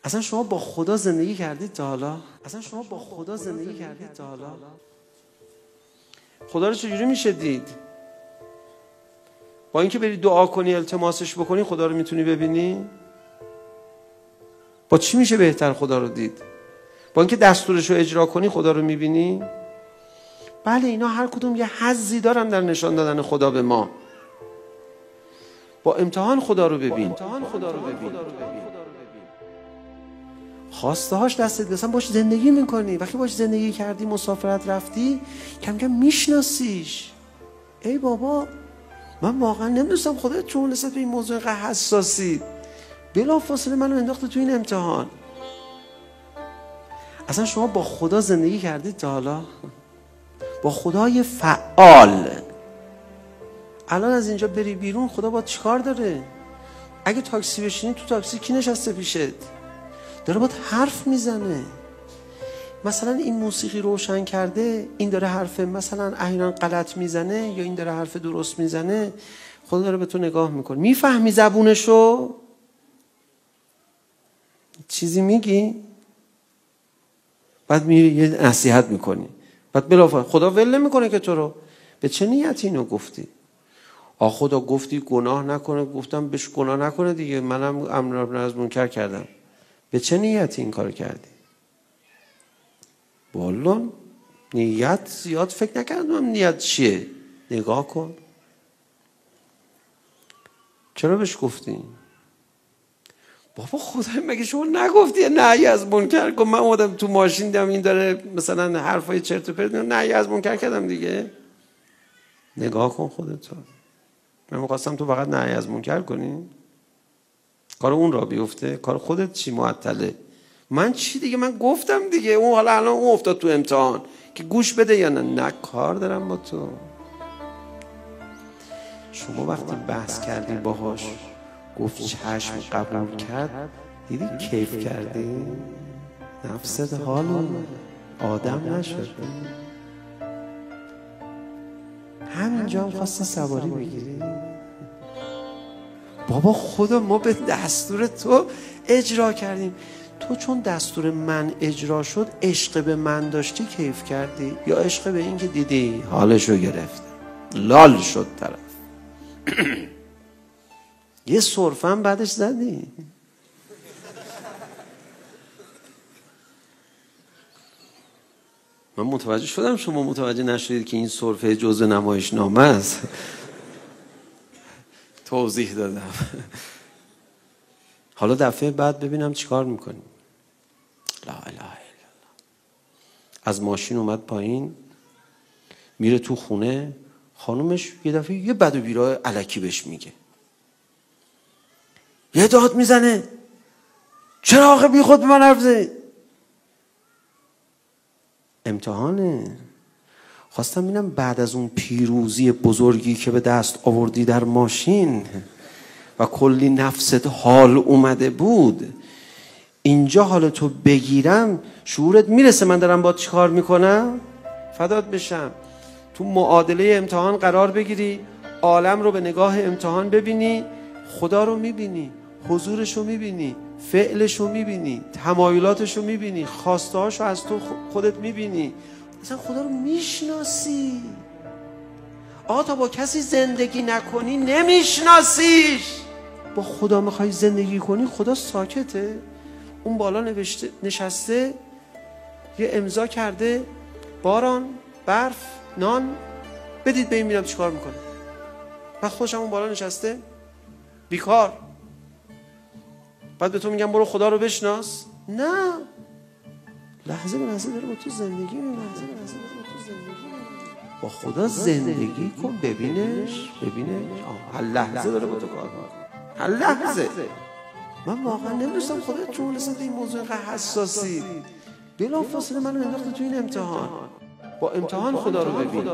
اصلا شما با خدا زندگی کردید تا حالا؟ خدا رو چجوری میشه دید؟ با اینکه بری دعا کنی التماسش بکنی خدا رو میتونی ببینی؟ با چی میشه بهتر خدا رو دید؟ با اینکه دستورش رو اجرا کنی خدا رو میبینی؟ بله اینا هر کدوم یه حظی دارن در نشان دادن خدا به ما. با امتحان خدا رو ببین. خواسته هاش دستت مثلا باش زندگی میکنی، وقتی باش زندگی کردی مسافرت رفتی کم کم میشناسیش. ای بابا من واقعا نمیدونستم خدا چون نسبت به این موضوع اینقدر حساسی، بلافاصله منو انداخته تو این امتحان. اصلا شما با خدا زندگی کردید تا حالا؟ با خدای فعال. الان از اینجا بری بیرون خدا با چیکار داره؟ اگه تاکسی بشینی تو تاکسی کی نشسته پیشت؟ داره باید حرف میزنه. مثلا این موسیقی روشن کرده، این داره حرف مثلا احیانا غلط میزنه یا این داره حرف درست میزنه، خدا داره به تو نگاه میکنه. میفهمی زبونشو؟ چیزی میگی؟ بعد میری یه نصیحت میکنی، بعد بلافاصله خدا ول نمیکنه که تو رو. به چه نیتی اینو گفتی؟ خدا گفتی گناه نکنه، گفتم بهش گناه نکنه دیگه، منم امر از منکر کردم. به چه نیتی این کارو کردی؟ والا نیت زیاد فکر نکردم نیت چیه. نگاه کن چرا بهش گفتی؟ بابا خدا مگه شما نگفتی نهی از منکر کن؟ من اومدم تو ماشین دیدم این داره مثلا حرفای چرت و پرت، نهی از منکر کردم دیگه. نگاه کن خودت. من می‌خواستم تو فقط نهی از منکر کنی، کار اون را بیفته. کار خودت چی معطله؟ من چی دیگه؟ من گفتم دیگه. اون حالا الان اون افتاد تو امتحان که گوش بده یا نه کار دارم با تو. شما وقتی بحث کردی باهاش گفت چشم قبول کرد، دیدی کیف کردی؟ نفست حال اومد، آدم نشد. همینجا هم خواستی سواری بگیری؟ بابا خدا ما به دستور تو اجرا کردیم. تو چون دستور من اجرا شد عشق به من داشتی کیف کردی، یا عشق به این که دیدی حالشو گرفت لال شد طرف یه سرفم بعدش زدی؟ من متوجه شدم شما متوجه نشدید که این سرفه جزء نمایشنامه است. توضیح دادم. حالا دفعه بعد ببینم چیکار میکنیم. لا اله الا الله. از ماشین اومد پایین، میره تو خونه، خانومش یه دفعه یه بد و بیراه الکی بهش میگه، یه داد میزنه چرا آخه بی خود به من حرف زدی؟ امتحانه. خواستم ببینم بعد از اون پیروزی بزرگی که به دست آوردی در ماشین و کلی نفست حال اومده بود، اینجا حال تو بگیرم شعورت میرسه من دارم با چی کار میکنم؟ فدات بشم. تو معادله امتحان قرار بگیری، عالم رو به نگاه امتحان ببینی، خدا رو میبینی، حضورش رو میبینی، فعلش رو میبینی، تمایلاتش رو میبینی، خواسته هاش رو از تو خودت میبینی، اصلا خدا رو میشناسی. تا با کسی زندگی نکنی نمیشناسیش. با خدا میخوای زندگی کنی، خدا ساکته، اون بالا نشسته، یه امضا کرده باران، برف، نان بدید به این، میرم چیکار میکنه. بعد خودش اون بالا نشسته بیکار، بعد به تو میگم برو خدا رو بشناس. نه، لحظه به لحظه داره با تو زندگی میکنه. با خدا زندگی کن، ببینش. هر لحظه داره با تو کار میکنه، هر لحظه. من واقعا نمیدونستم خدا چون نسبت این موضوع اینقدر حساسی، بلافاصله منو انداخته تو این امتحان. با امتحان خدا رو ببین.